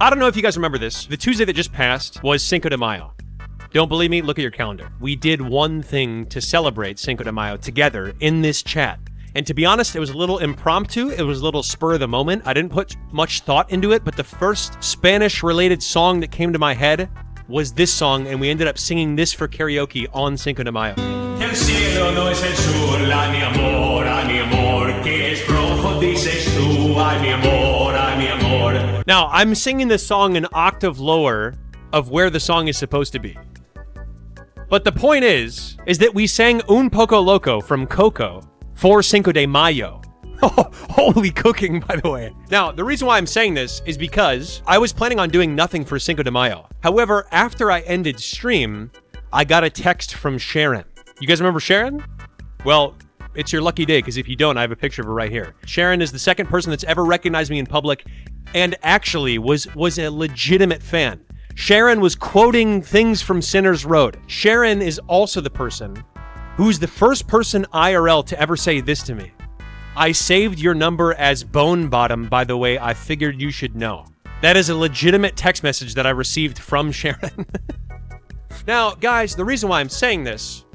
I don't know if you guys remember this. The Tuesday that just passed was Cinco de Mayo. Don't believe me? Look at your calendar. We did one thing to celebrate Cinco de Mayo together in this chat. And to be honest, it was a little impromptu. It was a little spur of the moment. I didn't put much thought into it, but the first Spanish-related song that came to my head was this song, and we ended up singing this for karaoke on Cinco de Mayo. Now, I'm singing this song an octave lower of where the song is supposed to be. But the point is that we sang Un Poco Loco from Coco for Cinco de Mayo. Holy cooking, by the way. Now, the reason why I'm saying this is because I was planning on doing nothing for Cinco de Mayo. However, after I ended stream, I got a text from Sharon. You guys remember Sharon? Well, it's your lucky day, because if you don't, I have a picture of her right here. Sharon is the second person that's ever recognized me in public and actually was a legitimate fan. Sharon was quoting things from Sinner's Road. Sharon is also the person who's the first person IRL to ever say this to me. I saved your number as Bone Bottom, by the way, I figured you should know. That is a legitimate text message that I received from Sharon. Now, guys, the reason why I'm saying this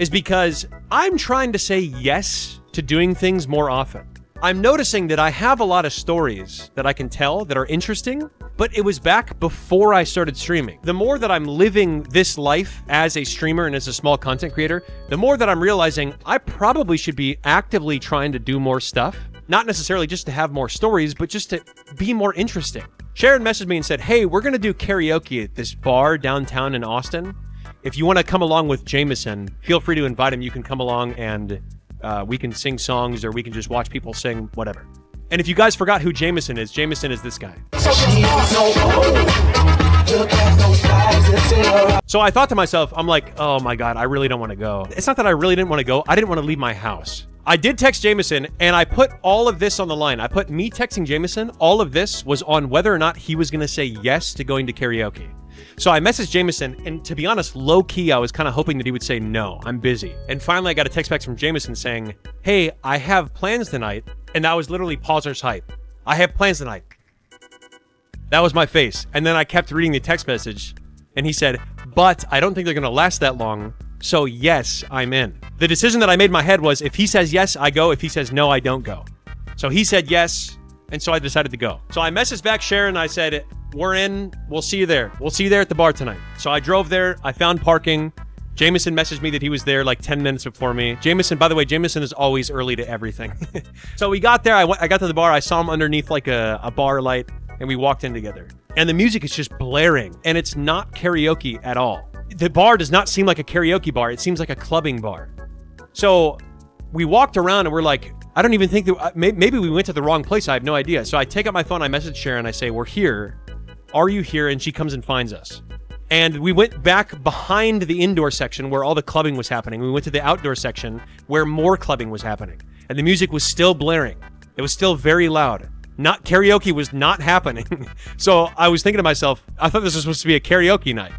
is because I'm trying to say yes to doing things more often. I'm noticing that I have a lot of stories that I can tell that are interesting, but it was back before I started streaming. The more that I'm living this life as a streamer and as a small content creator, the more that I'm realizing I probably should be actively trying to do more stuff. Not necessarily just to have more stories, but just to be more interesting. Sharon messaged me and said, hey, we're gonna do karaoke at this bar downtown in Austin. If you wanna come along with Jameson, feel free to invite him. You can come along and we can sing songs, or we can just watch people sing, whatever. And if you guys forgot who Jameson is this guy. So I thought to myself, I'm like, oh my God, I really don't want to go. It's not that I really didn't want to go. I didn't want to leave my house. I did text Jameson, and I put all of this on the line. I put me texting Jameson. All of this was on whether or not he was going to say yes to going to karaoke. So I messaged Jameson, and to be honest, low-key, I was kind of hoping that he would say, no, I'm busy. And finally, I got a text back from Jameson saying, hey, I have plans tonight. And that was literally Pauser's hype. I have plans tonight. That was my face. And then I kept reading the text message, and he said, but I don't think they're going to last that long. So yes, I'm in. The decision that I made in my head was, if he says yes, I go. If he says no, I don't go. So he said yes, and so I decided to go. So I messaged back Sharon, I said, we're in, we'll see you there. We'll see you there at the bar tonight. So I drove there, I found parking. Jameson messaged me that he was there like 10 minutes before me. Jameson, by the way, Jameson is always early to everything. So we got there, I got to the bar, I saw him underneath like a bar light, and we walked in together. And the music is just blaring, and it's not karaoke at all. The bar does not seem like a karaoke bar, it seems like a clubbing bar. So we walked around and we're like, I don't even think that, maybe we went to the wrong place, I have no idea. So I take out my phone, I message Sharon, I say, we're here. Are you here? And she comes and finds us. And we went back behind the indoor section where all the clubbing was happening. We went to the outdoor section where more clubbing was happening. And the music was still blaring. It was still very loud. Not karaoke was not happening. So I was thinking to myself, I thought this was supposed to be a karaoke night.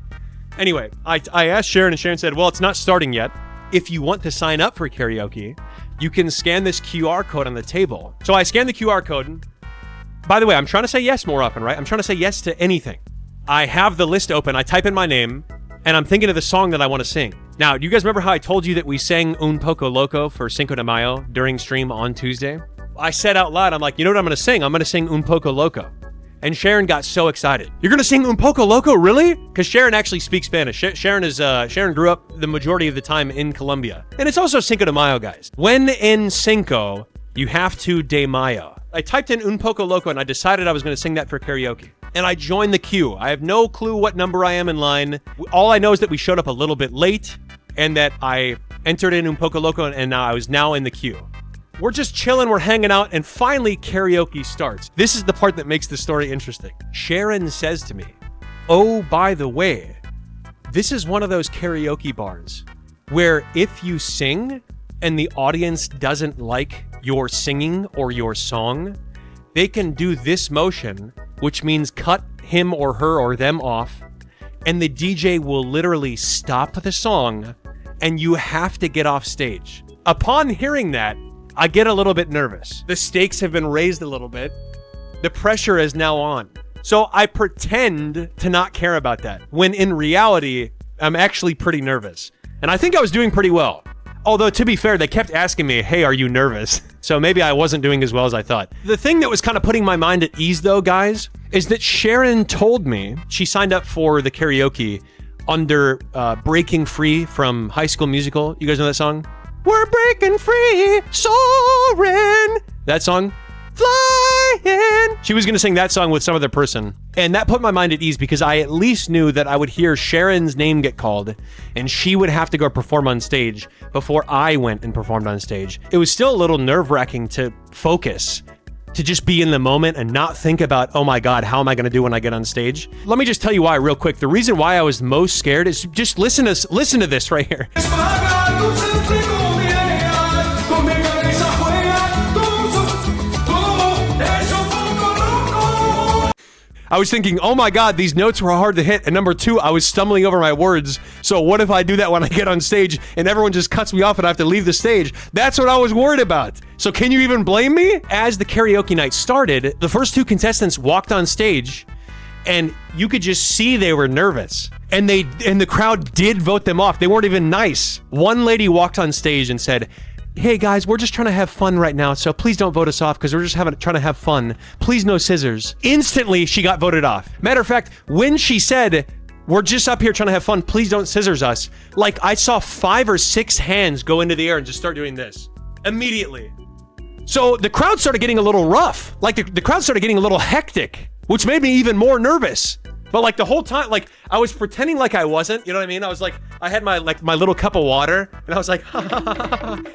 Anyway, I asked Sharon, and Sharon said, well, it's not starting yet. If you want to sign up for karaoke, you can scan this QR code on the table. So I scanned the QR code. By the way, I'm trying to say yes more often, right? I'm trying to say yes to anything. I have the list open, I type in my name, and I'm thinking of the song that I want to sing. Now, do you guys remember how I told you that we sang Un Poco Loco for Cinco de Mayo during stream on Tuesday? I said out loud, I'm like, you know what I'm going to sing? I'm going to sing Un Poco Loco. And Sharon got so excited. You're going to sing Un Poco Loco, really? Because Sharon actually speaks Spanish. Sharon grew up the majority of the time in Colombia. And it's also Cinco de Mayo, guys. When in Cinco, you have to de Mayo. I typed in Un Poco Loco, and I decided I was going to sing that for karaoke. And I joined the queue. I have no clue what number I am in line. All I know is that we showed up a little bit late, and that I entered in Un Poco Loco, and I was now in the queue. We're just chilling, we're hanging out, and finally karaoke starts. This is the part that makes the story interesting. Sharon says to me, oh, by the way, this is one of those karaoke bars where if you sing and the audience doesn't like your singing or your song, they can do this motion, which means cut him or her or them off, and the DJ will literally stop the song, and you have to get off stage. Upon hearing that, I get a little bit nervous. The stakes have been raised a little bit. The pressure is now on. So I pretend to not care about that, when in reality, I'm actually pretty nervous. And I think I was doing pretty well. Although, to be fair, they kept asking me, hey, are you nervous? So maybe I wasn't doing as well as I thought. The thing that was kind of putting my mind at ease, though, guys, is that Sharon told me she signed up for the karaoke under Breaking Free from High School Musical. You guys know that song? We're breaking free, soaring. That song? Flying. She was going to sing that song with some other person. And that put my mind at ease because I at least knew that I would hear Sharon's name get called and she would have to go perform on stage before I went and performed on stage. It was still a little nerve-wracking to focus, to just be in the moment and not think about, oh my God, how am I going to do when I get on stage? Let me just tell you why real quick. The reason why I was most scared is just listen to this right here. I was thinking, oh my God, these notes were hard to hit. And number two, I was stumbling over my words. So what if I do that when I get on stage and everyone just cuts me off and I have to leave the stage? That's what I was worried about. So can you even blame me? As the karaoke night started, the first two contestants walked on stage and you could just see they were nervous. And the crowd did vote them off. They weren't even nice. One lady walked on stage and said, hey guys, we're just trying to have fun right now, so please don't vote us off because we're just trying to have fun. Please no scissors. Instantly, she got voted off. Matter of fact, when she said, we're just up here trying to have fun, please don't scissors us, like I saw 5 or 6 hands go into the air and just start doing this. Immediately. So the crowd started getting a little rough. Like the crowd started getting a little hectic, which made me even more nervous. But like the whole time, like I was pretending like I wasn't, you know what I mean? I was like, I had my little cup of water and I was like,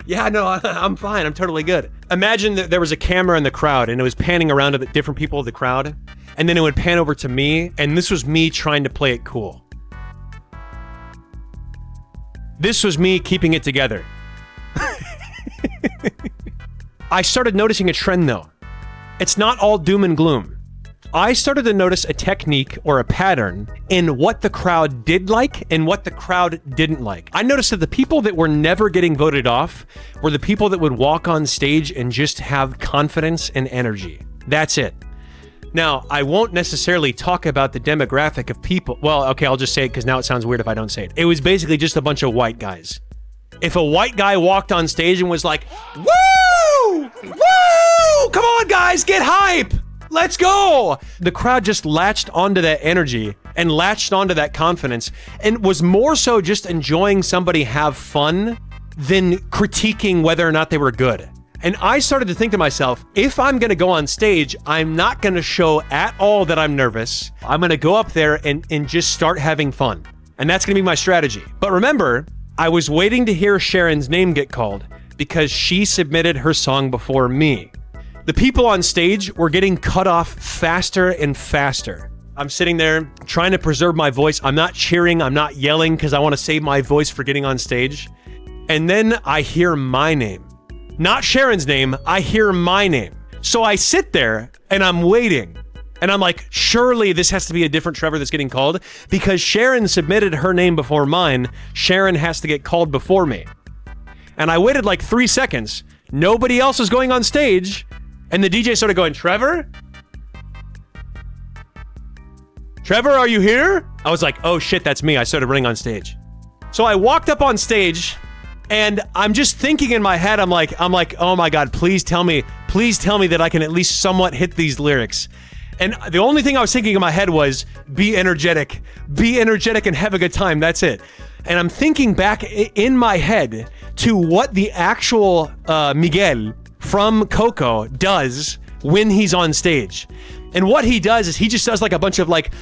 yeah, no, I'm fine. I'm totally good. Imagine that there was a camera in the crowd and it was panning around to the different people of the crowd. And then it would pan over to me. And this was me trying to play it cool. This was me keeping it together. I started noticing a trend though. It's not all doom and gloom. I started to notice a technique or a pattern in what the crowd did like and what the crowd didn't like. I noticed that the people that were never getting voted off were the people that would walk on stage and just have confidence and energy. That's it. Now, I won't necessarily talk about the demographic of people. Well, okay, I'll just say it because now it sounds weird if I don't say it. It was basically just a bunch of white guys. If a white guy walked on stage and was like, woo! Woo! Come on, guys, get hype! Let's go! The crowd just latched onto that energy and latched onto that confidence and was more so just enjoying somebody have fun than critiquing whether or not they were good. And I started to think to myself, if I'm gonna go on stage, I'm not gonna show at all that I'm nervous. I'm gonna go up there and just start having fun. And that's gonna be my strategy. But remember, I was waiting to hear Sharon's name get called because she submitted her song before me. The people on stage were getting cut off faster and faster. I'm sitting there trying to preserve my voice. I'm not cheering, I'm not yelling because I want to save my voice for getting on stage. And then I hear my name. Not Sharon's name, I hear my name. So I sit there and I'm waiting. And I'm like, surely this has to be a different Trevor that's getting called because Sharon submitted her name before mine. Sharon has to get called before me. And I waited like 3 seconds. Nobody else was going on stage. And the DJ started going, Trevor? Trevor, are you here? I was like, oh shit, that's me. I started running on stage. So I walked up on stage and I'm just thinking in my head, I'm like, oh my God, please tell me that I can at least somewhat hit these lyrics. And the only thing I was thinking in my head was, be energetic and have a good time. That's it. And I'm thinking back in my head to what the actual Miguel from Coco does when he's on stage. And what he does is he just does like a bunch of like,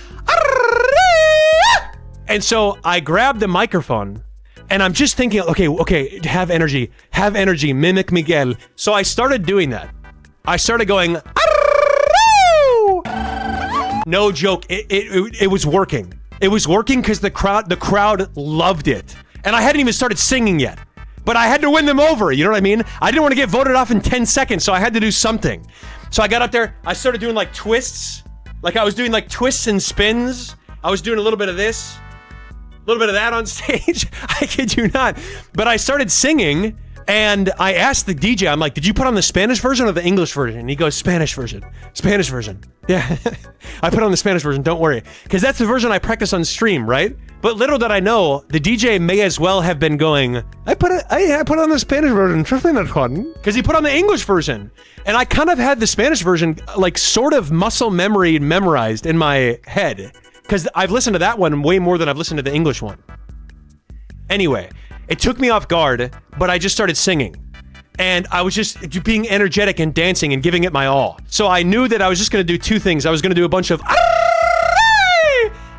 and so I grabbed the microphone and I'm just thinking, okay, have energy, mimic Miguel. So I started doing that. I started going, no joke, it was working. It was working because the crowd loved it. And I hadn't even started singing yet. But I had to win them over, you know what I mean? I didn't want to get voted off in 10 seconds, so I had to do something. So I got up there, I started doing like twists. Like I was doing like twists and spins. I was doing a little bit of this, a little bit of that on stage. I kid you not. But I started singing And I asked the DJ, I'm like, did you put on the Spanish version or the English version? And he goes, Spanish version. Spanish version. Yeah, I put on the Spanish version, don't worry. Because that's the version I practice on stream, right? But little did I know, the DJ may as well have been going, I put on the Spanish version, trust me that one. Because he put on the English version. And I kind of had the Spanish version, like sort of muscle memory memorized in my head. Because I've listened to that one way more than I've listened to the English one. Anyway, it took me off guard, but I just started singing. And I was just being energetic and dancing and giving it my all. So I knew that I was just going to do two things. I was going to do a bunch of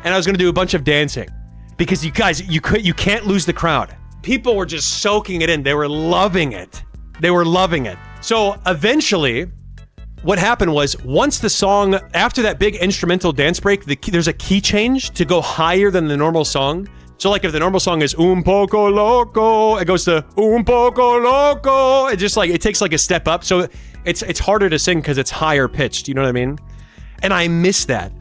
and I was going to do a bunch of dancing. Because you guys, you can't lose the crowd. People were just soaking it in. They were loving it. They were loving it. So eventually, what happened was once the song, after that big instrumental dance break, there's a key change to go higher than the normal song. So like if the normal song is un poco loco, it goes to un poco loco. It just like, it takes like a step up. So it's harder to sing because it's higher pitched. You know what I mean? And I miss that.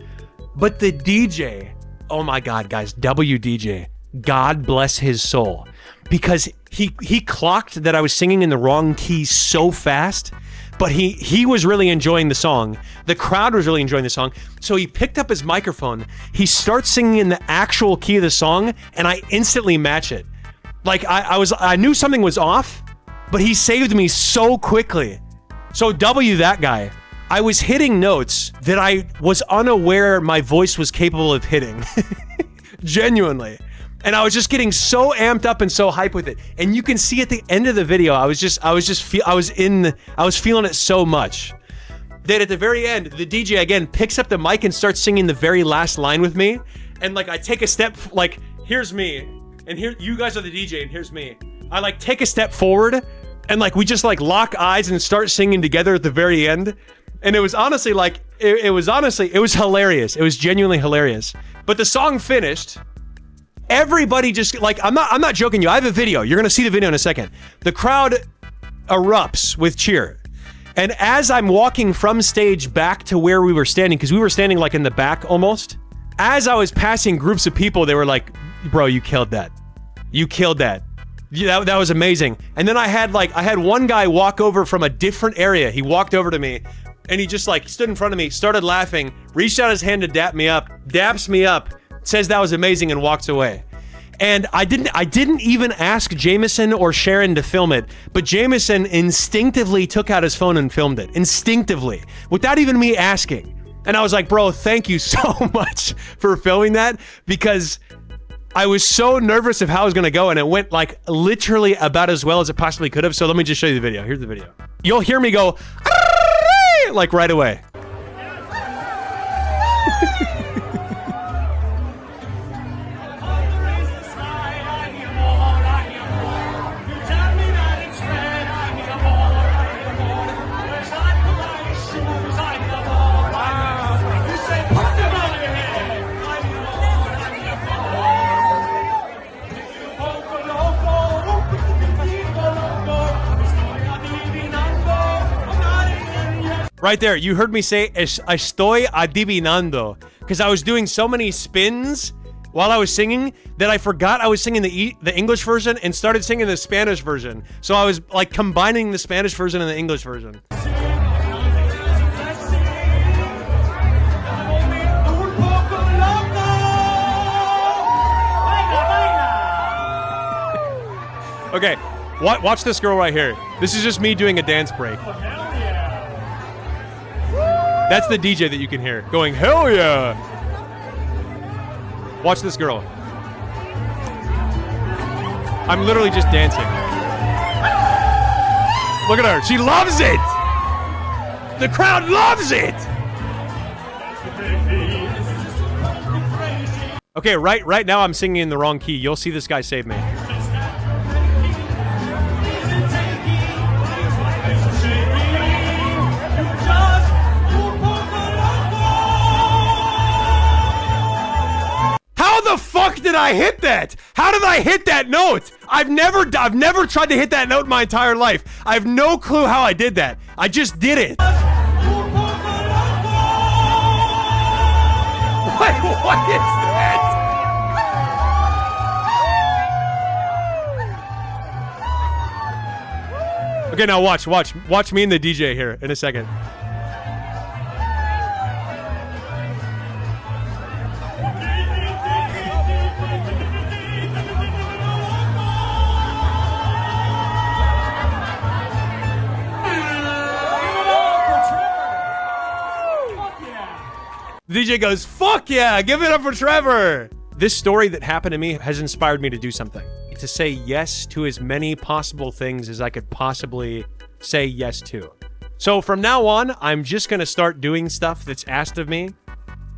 But the DJ, oh my God, guys, WDJ, God bless his soul. Because he clocked that I was singing in the wrong key so fast. But he was really enjoying the song. The crowd was really enjoying the song. So he picked up his microphone. He starts singing in the actual key of the song, and I instantly match it. Like I knew something was off, but he saved me so quickly. So W that guy. I was hitting notes that I was unaware my voice was capable of hitting. Genuinely. And I was just getting so amped up and so hyped with it. And you can see at the end of the video, I was feeling it so much that at the very end, the DJ again picks up the mic and starts singing the very last line with me. And like I take a step, like here's me, and here you guys are the DJ, and here's me. I like take a step forward, and like we just like lock eyes and start singing together at the very end. And it was honestly like it was hilarious. It was genuinely hilarious. But the song finished. Everybody just like, I'm not joking you. I have a video. You're going to see the video in a second. The crowd erupts with cheer. And as I'm walking from stage back to where we were standing, because we were standing like in the back almost, as I was passing groups of people, they were like, bro, you killed that. You killed that. That was amazing. And then I had one guy walk over from a different area. He walked over to me and he just like stood in front of me, started laughing, reached out his hand to dap me up, daps me up, says that was amazing and walks away. And I didn't even ask Jameson or Sharon to film it, but Jameson instinctively took out his phone and filmed it. Instinctively. Without even me asking. And I was like, bro, thank you so much for filming that, because I was so nervous of how it was gonna go, and it went like literally about as well as it possibly could have. So let me just show you the video. Here's the video. You'll hear me go like right away. Right there, you heard me say estoy adivinando, because I was doing so many spins while I was singing that I forgot I was singing the English version and started singing the Spanish version. So I was like combining the Spanish version and the English version. Okay, watch this girl right here. This is just me doing a dance break. That's the DJ that you can hear going, hell yeah. Watch this girl. I'm literally just dancing. Look at her. She loves it. The crowd loves it. Okay, right now I'm singing in the wrong key. You'll see this guy save me. How the fuck did I hit that? How did I hit that note? I've never tried to hit that note in my entire life. I have no clue how I did that. I just did it. What is that? Okay, now watch me and the DJ here in a second. The DJ goes, fuck yeah, give it up for Trevor. This story that happened to me has inspired me to do something. To say yes to as many possible things as I could possibly say yes to. So from now on, I'm just gonna start doing stuff that's asked of me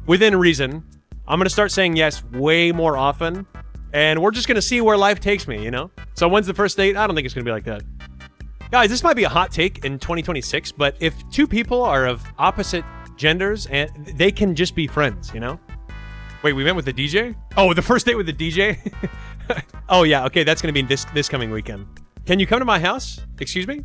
within reason. I'm gonna start saying yes way more often, and we're just gonna see where life takes me, you know? So when's the first date? I don't think it's gonna be like that. Guys, this might be a hot take in 2026, but if two people are of opposite genders and they can just be friends, you know? Wait, we went with the DJ? Oh, the first date with the DJ? Oh yeah, okay, that's gonna be this coming weekend. Can you come to my house? Excuse me?